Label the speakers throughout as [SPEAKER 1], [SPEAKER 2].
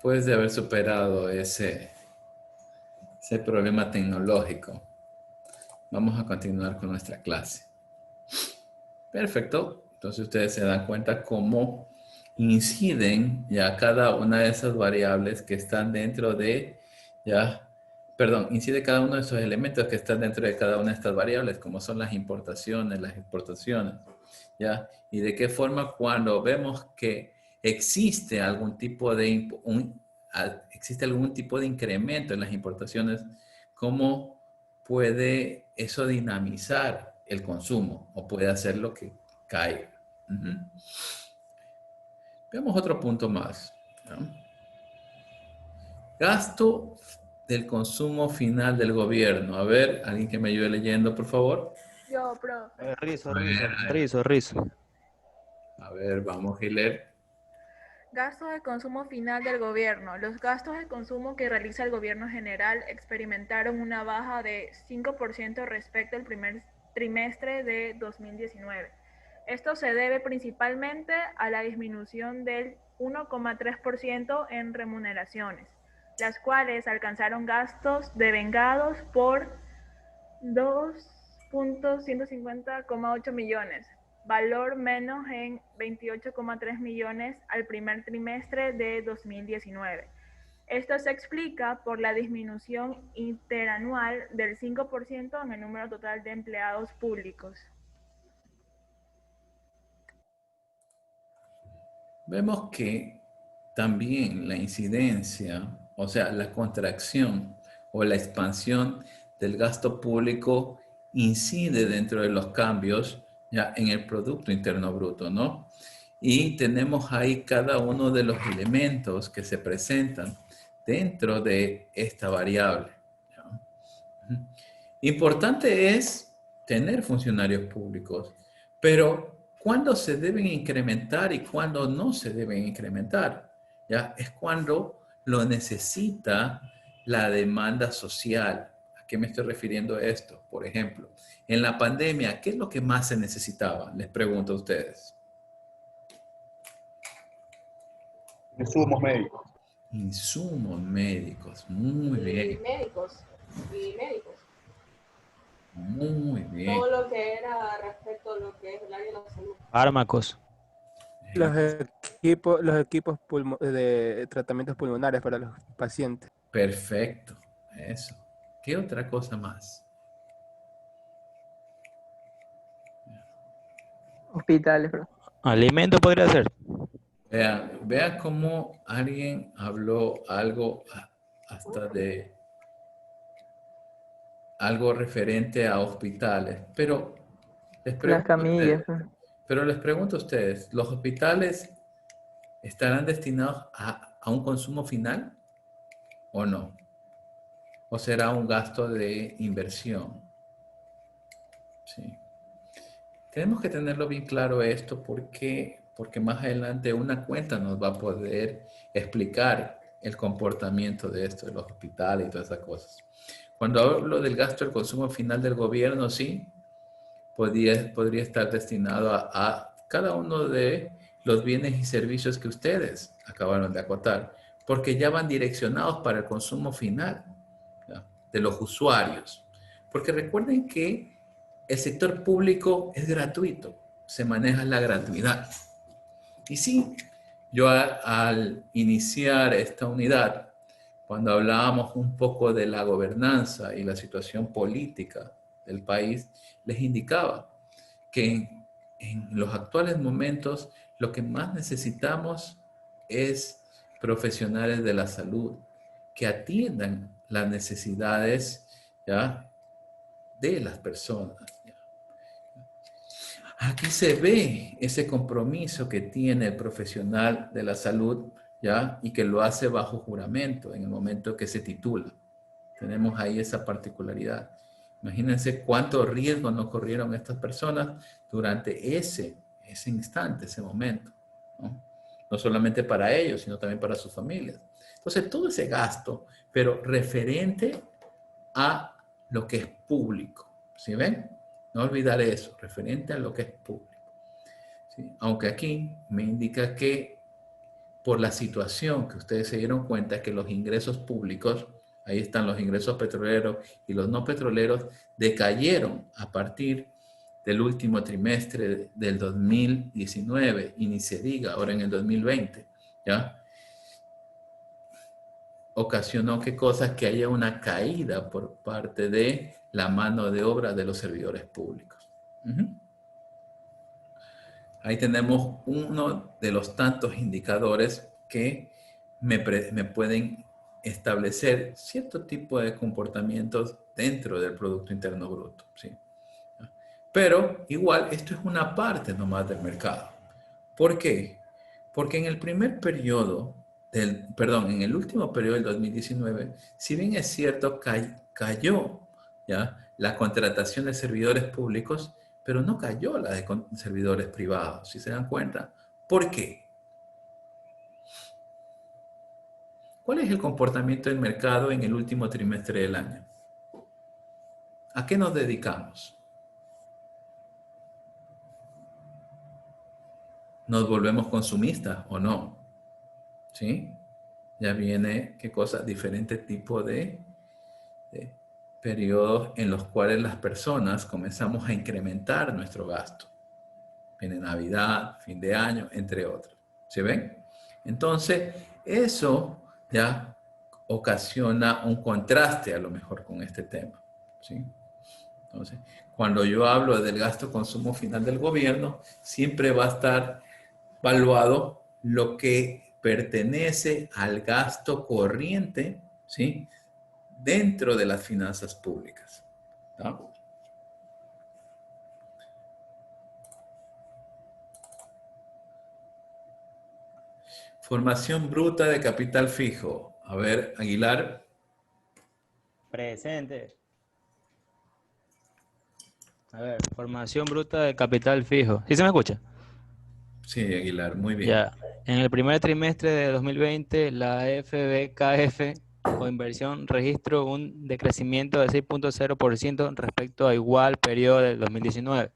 [SPEAKER 1] después de haber superado ese problema tecnológico, vamos a continuar con nuestra clase. Perfecto. Entonces ustedes se dan cuenta cómo inciden ya cada una de esas variables que están dentro de, incide cada uno de esos elementos que están dentro de cada una de estas variables, como son las importaciones, las exportaciones, ¿ya? Y de qué forma cuando vemos que existe algún tipo de, existe algún tipo de incremento en las importaciones, cómo puede eso dinamizar el consumo o puede hacer lo que caiga. Veamos otro punto más, ¿no? Gasto del consumo final del gobierno. A ver, alguien que me ayude leyendo, por favor.
[SPEAKER 2] Yo, profe.
[SPEAKER 3] Rizo.
[SPEAKER 1] A ver, vamos, Giler.
[SPEAKER 2] Gastos de consumo final del gobierno. Los gastos de consumo que realiza el gobierno general experimentaron una baja de 5% respecto al primer trimestre de 2019. Esto se debe principalmente a la disminución del 1,3% en remuneraciones, las cuales alcanzaron gastos devengados por 2.150,8 millones, valor menos en 28,3 millones al primer trimestre de 2019. Esto se explica por la disminución interanual del 5% en el número total de empleados públicos.
[SPEAKER 1] Vemos que también la incidencia, o sea, la contracción o la expansión del gasto público incide dentro de los cambios ya en el Producto Interno Bruto, ¿no? Y tenemos ahí cada uno de los elementos que se presentan dentro de esta variable. ¿Ya? Importante es tener funcionarios públicos, pero ¿cuándo se deben incrementar y cuándo no se deben incrementar? ¿Ya? Es cuando lo necesita la demanda social. ¿A qué me estoy refiriendo a esto? Por ejemplo, en la pandemia, ¿qué es lo que más se necesitaba? Les pregunto a ustedes.
[SPEAKER 4] Insumos médicos.
[SPEAKER 1] Insumos médicos. Muy bien.
[SPEAKER 5] Y médicos.
[SPEAKER 1] Muy bien.
[SPEAKER 5] Todo lo que era respecto a lo que es el área de la salud.
[SPEAKER 3] Fármacos.
[SPEAKER 6] Los equipos de tratamientos pulmonares para los pacientes.
[SPEAKER 1] Perfecto. Eso. ¿Qué otra cosa más?
[SPEAKER 7] Hospitales, bro.
[SPEAKER 3] Alimento podría ser.
[SPEAKER 1] Vean cómo alguien habló algo hasta de algo referente a hospitales, pero les
[SPEAKER 7] Las
[SPEAKER 1] pregunto a
[SPEAKER 7] camillas.
[SPEAKER 1] ustedes, ¿los hospitales estarán destinados a un consumo final o no? ¿O será un gasto de inversión? Sí. Tenemos que tenerlo bien claro esto porque más adelante una cuenta nos va a poder explicar el comportamiento de esto, de los hospitales y todas esas cosas. Cuando hablo del gasto del consumo final del gobierno, sí, podría estar destinado a cada uno de los bienes y servicios que ustedes acabaron de acotar, porque ya van direccionados para el consumo final, ¿ya?, de los usuarios. Porque recuerden que el sector público es gratuito, se maneja la gratuidad. Y sí, yo al iniciar esta unidad, cuando hablábamos un poco de la gobernanza y la situación política del país, les indicaba que en los actuales momentos lo que más necesitamos es profesionales de la salud que atiendan las necesidades, ¿ya?, de las personas. Aquí se ve ese compromiso que tiene el profesional de la salud, ¿ya?, y que lo hace bajo juramento en el momento que se titula. Tenemos ahí esa particularidad. Imagínense cuánto riesgo no corrieron estas personas durante ese instante, ese momento, ¿no? No solamente para ellos, sino también para sus familias. Entonces, todo ese gasto, pero referente a lo que es público. ¿Sí ven? No olvidar eso, referente a lo que es público. ¿Sí? Aunque aquí me indica que por la situación que ustedes se dieron cuenta que los ingresos públicos, ahí están los ingresos petroleros y los no petroleros, decayeron a partir del último trimestre del 2019 y ni se diga ahora en el 2020, ¿ya? Ocasionó que cosas que haya una caída por parte de la mano de obra de los servidores públicos. Ahí tenemos uno de los tantos indicadores que me pueden establecer cierto tipo de comportamientos dentro del Producto Interno Bruto, ¿sí? Pero igual esto es una parte nomás del mercado. ¿Por qué? Porque en el primer periodo, en el último periodo del 2019, si bien es cierto, cayó, ¿ya?, la contratación de servidores públicos, pero no cayó la de servidores privados, si se dan cuenta. ¿Por qué? ¿Cuál es el comportamiento del mercado en el último trimestre del año? ¿A qué nos dedicamos? ¿Nos volvemos consumistas o no? ¿Sí? Ya viene, ¿qué cosa? Diferentes tipos de periodos en los cuales las personas comenzamos a incrementar nuestro gasto. Viene Navidad, fin de año, entre otros. ¿Se ven? Entonces, eso ya ocasiona un contraste a lo mejor con este tema. ¿Sí? Entonces, cuando yo hablo del gasto consumo final del gobierno, siempre va a estar valuado lo que pertenece al gasto corriente, ¿sí?, dentro de las finanzas públicas, ¿no? Formación bruta de capital fijo. A ver, Aguilar.
[SPEAKER 3] Presente. A ver, formación bruta de capital fijo. ¿Sí se me escucha?
[SPEAKER 1] Sí, Aguilar, muy bien.
[SPEAKER 3] Ya. En el primer trimestre de 2020, la FBKF o inversión registró un decrecimiento de 6.0% respecto a igual periodo del 2019,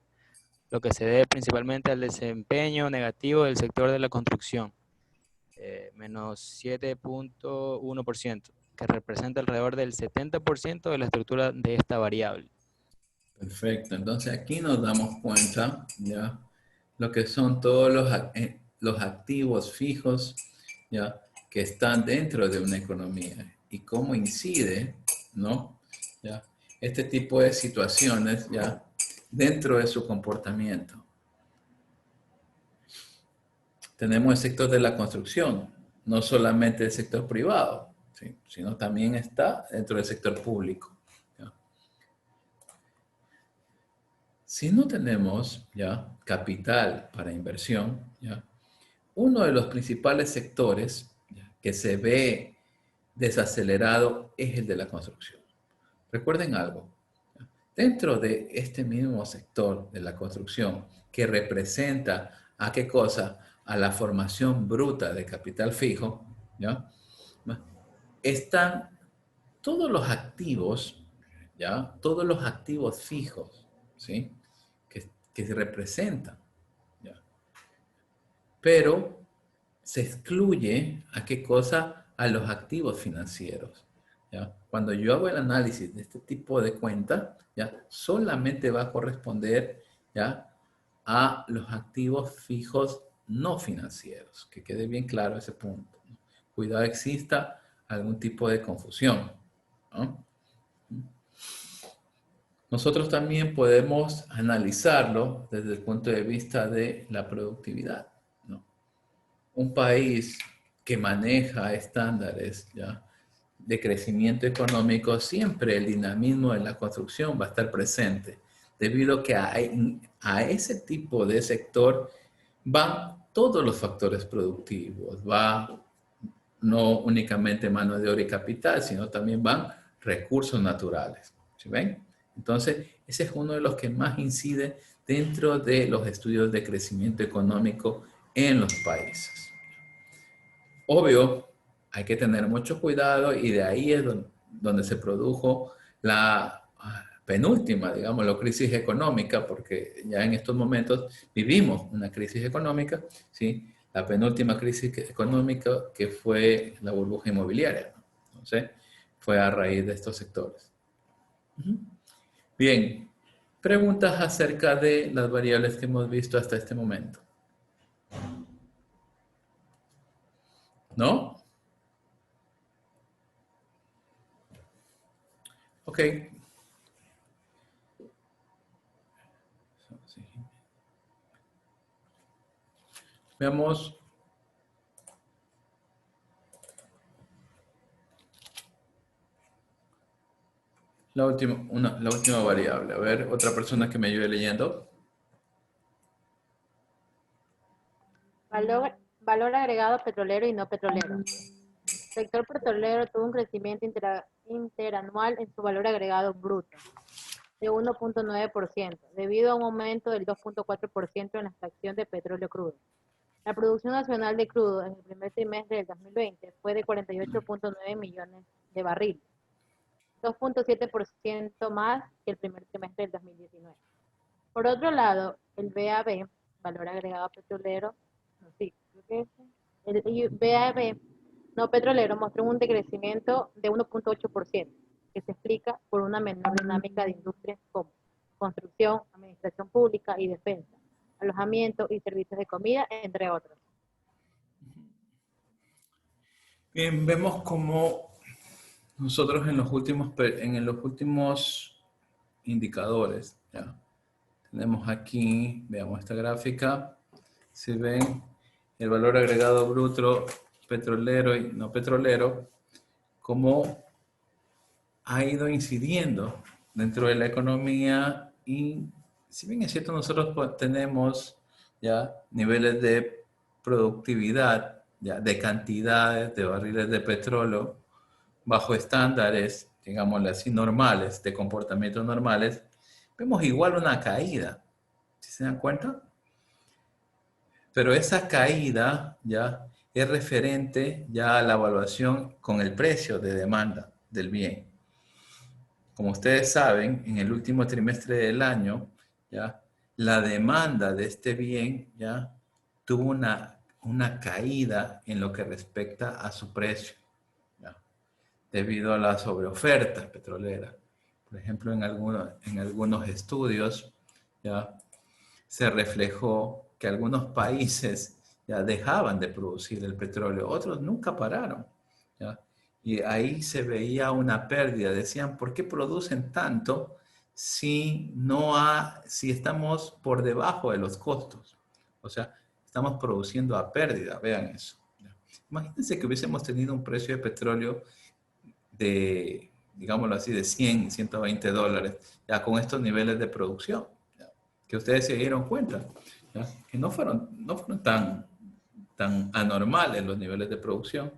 [SPEAKER 3] lo que se debe principalmente al desempeño negativo del sector de la construcción, menos 7.1%, que representa alrededor del 70% de la estructura de esta variable.
[SPEAKER 1] Perfecto. Entonces aquí nos damos cuenta, ¿ya?, lo que son todos los activos fijos, ¿ya?, que están dentro de una economía y cómo incide, ¿no?, ¿ya?, este tipo de situaciones, ¿ya?, dentro de su comportamiento. Tenemos el sector de la construcción, no solamente el sector privado, ¿sí?, sino también está dentro del sector público. Si no tenemos ya capital para inversión, ¿ya?, uno de los principales sectores, ¿ya?, que se ve desacelerado es el de la construcción. Recuerden algo, ¿ya?, dentro de este mismo sector de la construcción que representa ¿a qué cosa? A la formación bruta de capital fijo, ¿ya?, están todos los activos, ¿ya?, todos los activos fijos, ¿sí?, que se representan, ¿ya?, pero se excluye ¿a qué cosa? A los activos financieros, ¿ya? Cuando yo hago el análisis de este tipo de cuenta, ¿ya?, solamente va a corresponder, ¿ya?, a los activos fijos no financieros. Que quede bien claro ese punto, ¿no? Cuidado exista algún tipo de confusión, ¿no? Nosotros también podemos analizarlo desde el punto de vista de la productividad, ¿no? Un país que maneja estándares, ¿ya?, de crecimiento económico, siempre el dinamismo en la construcción va a estar presente, debido a que a ese tipo de sector van todos los factores productivos, va no únicamente mano de obra y capital, sino también van recursos naturales, ¿sí ven? Entonces, ese es uno de los que más incide dentro de los estudios de crecimiento económico en los países. Obvio, hay que tener mucho cuidado y de ahí es donde se produjo la penúltima, digamos, la crisis económica, porque ya en estos momentos vivimos una crisis económica, ¿sí? la penúltima crisis económica que fue la burbuja inmobiliaria, ¿no? Entonces, fue a raíz de estos sectores. Bien, preguntas acerca de las variables que hemos visto hasta este momento. ¿No? Ok. Veamos. La última variable. A ver, otra persona que me ayude leyendo.
[SPEAKER 7] Valor agregado petrolero y no petrolero. El sector petrolero tuvo un crecimiento interanual en su valor agregado bruto de 1.9%, debido a un aumento del 2.4% en la extracción de petróleo crudo. La producción nacional de crudo en el primer trimestre del 2020 fue de 48.9 millones de barriles, 2.7% más que el primer trimestre del 2019. Por otro lado, el VAB, valor agregado petrolero, el VAB no petrolero mostró un decrecimiento de 1.8%, que se explica por una menor dinámica de industrias como construcción, administración pública y defensa, alojamiento y servicios de comida, entre otros.
[SPEAKER 1] Bien, vemos como nosotros en los últimos indicadores, ¿ya? Tenemos aquí, veamos esta gráfica, si ven el valor agregado bruto petrolero y no petrolero, cómo ha ido incidiendo dentro de la economía, y si bien es cierto, nosotros tenemos ya niveles de productividad, ya de cantidades de barriles de petróleo bajo estándares, digámosle así, normales, de comportamientos normales, vemos igual una caída, ¿sí se dan cuenta? Pero esa caída ya es referente ya a la evaluación con el precio de demanda del bien. Como ustedes saben, en el último trimestre del año, ya la demanda de este bien ya tuvo una caída en lo que respecta a su precio, ¿ya? Debido a la sobreoferta petrolera. Por ejemplo, en algunos estudios ya se reflejó que algunos países ya dejaban de producir el petróleo, otros nunca pararon, ¿ya? Y ahí se veía una pérdida. Decían, ¿por qué producen tanto si estamos por debajo de los costos? O sea, estamos produciendo a pérdida, vean eso. Imagínense que hubiésemos tenido un precio de petróleo de, digámoslo así, de 100, 120 dólares, ya con estos niveles de producción, ¿ya? Que ustedes se dieron cuenta, ¿ya? Que no fueron tan anormales los niveles de producción.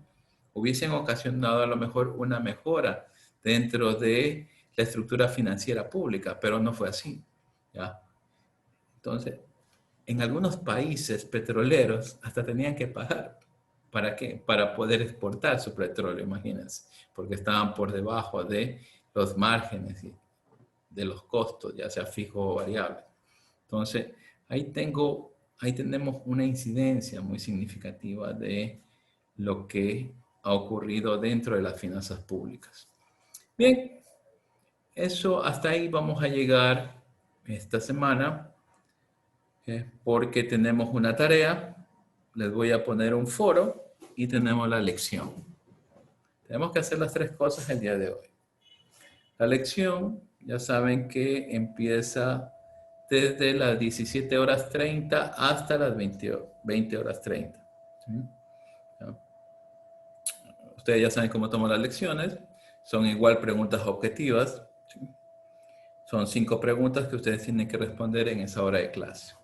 [SPEAKER 1] Hubiesen ocasionado a lo mejor una mejora dentro de la estructura financiera pública, pero no fue así, ¿ya? Entonces, en algunos países petroleros hasta tenían que pagar. ¿Para qué? Para poder exportar su petróleo, imagínense, porque estaban por debajo de los márgenes y de los costos, ya sea fijo o variable. Entonces, ahí tenemos una incidencia muy significativa de lo que ha ocurrido dentro de las finanzas públicas. Bien, eso hasta ahí vamos a llegar esta semana, porque tenemos una tarea. Les voy a poner un foro y tenemos la lección. Tenemos que hacer las tres cosas el día de hoy. La lección, ya saben que empieza desde las 17:30 hasta las 20:30. ¿Sí? ¿Ya? Ustedes ya saben cómo tomo las lecciones. Son igual preguntas objetivas, ¿sí? Son 5 preguntas que ustedes tienen que responder en esa hora de clase.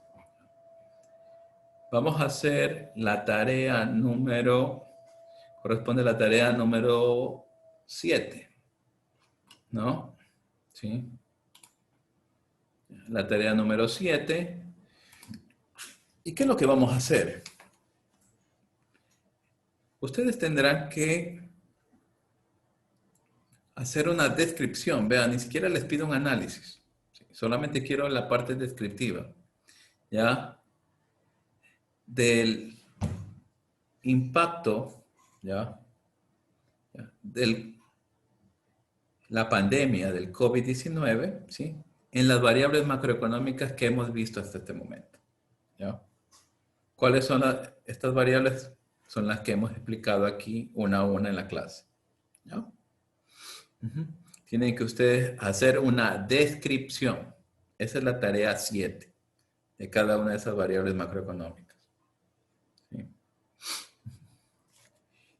[SPEAKER 1] Vamos a hacer la tarea corresponde a la tarea número 7, ¿no? ¿Sí? La tarea número 7. ¿Y qué es lo que vamos a hacer? Ustedes tendrán que hacer una descripción. Vean, ni siquiera les pido un análisis. ¿Sí? Solamente quiero la parte descriptiva, ¿ya? De impacto, ¿ya? De la pandemia del COVID-19, ¿sí? En las variables macroeconómicas que hemos visto hasta este momento, ¿ya? ¿Cuáles son estas variables? Son las que hemos explicado aquí una a una en la clase, ¿ya? Ujú. Tienen que ustedes hacer una descripción. Esa es la tarea 7 de cada una de esas variables macroeconómicas, ¿sí?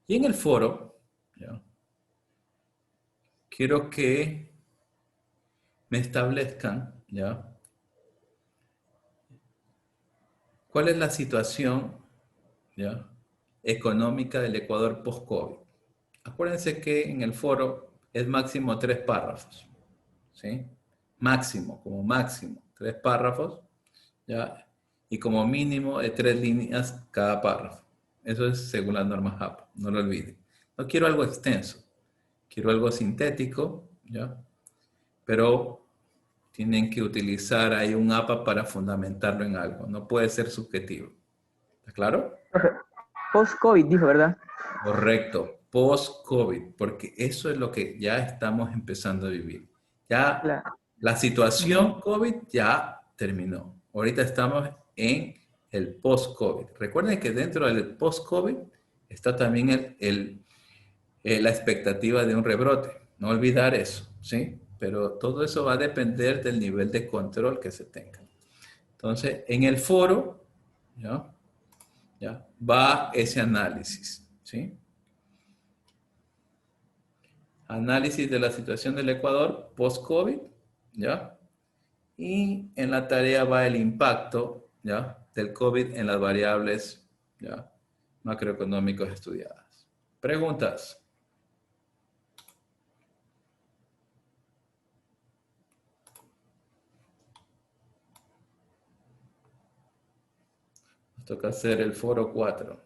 [SPEAKER 1] Y en el foro, ¿ya? Quiero que me establezcan, ¿ya? ¿Cuál es la situación, ¿ya? económica del Ecuador post-COVID? Acuérdense que en el foro es máximo 3 párrafos, ¿sí? Máximo, como máximo, 3 párrafos, ¿ya? Y como mínimo de 3 líneas cada párrafo. Eso es según las normas APA, no lo olviden. No quiero algo extenso, quiero algo sintético, ¿ya? Pero tienen que utilizar ahí un APA para fundamentarlo en algo. No puede ser subjetivo. ¿Está claro?
[SPEAKER 8] Post-COVID, dijo, ¿verdad?
[SPEAKER 1] Correcto. Post-COVID, porque eso es lo que ya estamos empezando a vivir. Ya la situación COVID ya terminó. Ahorita estamos en el post-COVID. Recuerden que dentro del post-COVID está también la expectativa de un rebrote. No olvidar eso, ¿sí? Pero todo eso va a depender del nivel de control que se tenga. Entonces, en el foro, ¿ya? Va ese análisis, ¿sí? Análisis de la situación del Ecuador post-COVID, ¿ya? Y en la tarea va el impacto, ¿ya? Del COVID en las variables, ¿ya? macroeconómicas estudiadas. ¿Preguntas? Nos toca hacer el foro 4.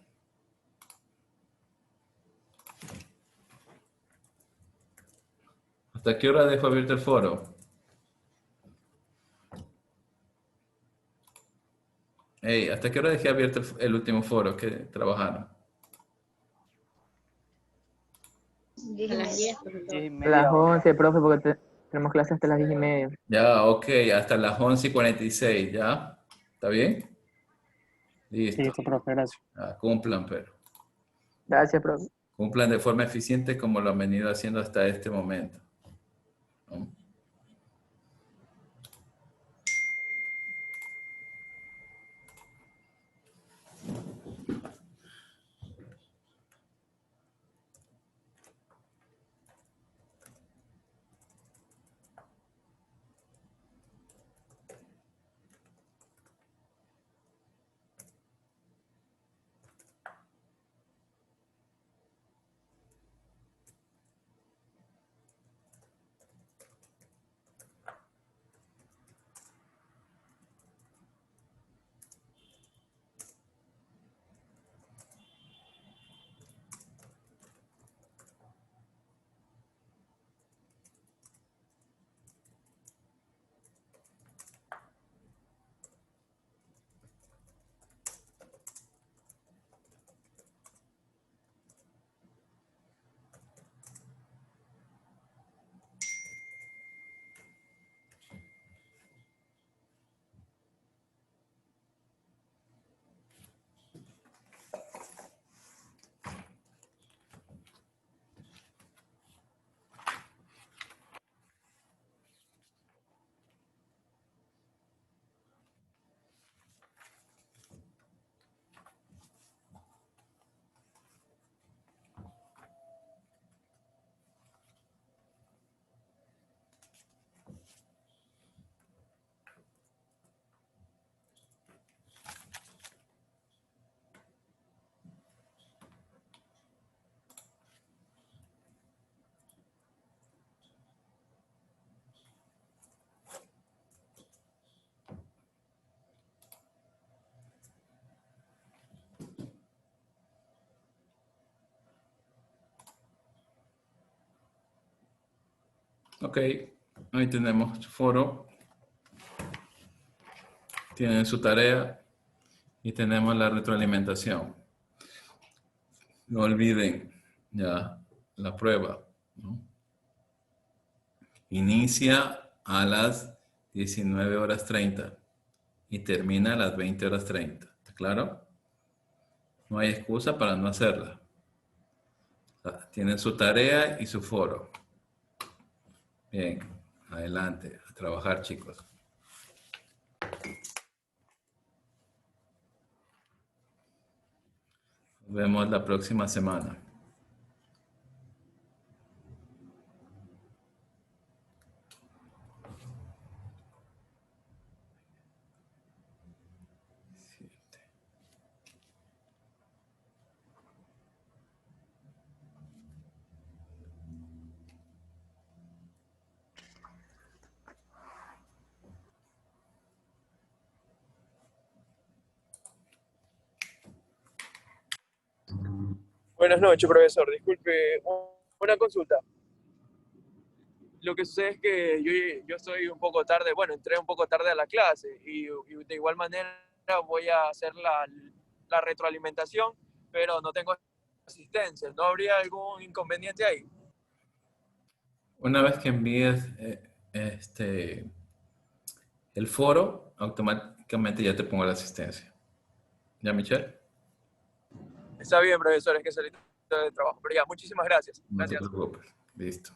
[SPEAKER 1] ¿Hasta qué hora dejo abierto el foro? Hey, ¿hasta qué hora dejé abierto el último foro que trabajaron?
[SPEAKER 7] A las 10,
[SPEAKER 8] A las 11, profe, porque tenemos clases hasta las 10:30.
[SPEAKER 1] Ya, ok, hasta las 11:46, ¿ya? ¿Está bien? Listo.
[SPEAKER 4] Listo, profe, gracias.
[SPEAKER 1] Cumplan, pero.
[SPEAKER 8] Gracias, profe.
[SPEAKER 1] Cumplan de forma eficiente como lo han venido haciendo hasta este momento, ¿no? Ok, ahí tenemos su foro. Tienen su tarea y tenemos la retroalimentación. No olviden ya la prueba, ¿no? Inicia a las 19:30 y termina a las 20:30. ¿Está claro? No hay excusa para no hacerla. Tienen su tarea y su foro. Bien, adelante, a trabajar, chicos. Nos vemos la próxima semana.
[SPEAKER 9] Buenas noches, profesor. Disculpe, una consulta. Lo que sucede es que yo estoy un poco tarde, bueno, entré un poco tarde a la clase y de igual manera voy a hacer la retroalimentación, pero no tengo asistencia. ¿No habría algún inconveniente ahí?
[SPEAKER 1] Una vez que envíes el foro, automáticamente ya te pongo la asistencia. ¿Ya, Michelle?
[SPEAKER 9] Está bien, profesor, es que salí de trabajo. Pero ya, muchísimas gracias.
[SPEAKER 1] No te
[SPEAKER 9] Gracias.
[SPEAKER 1] preocupes. Listo.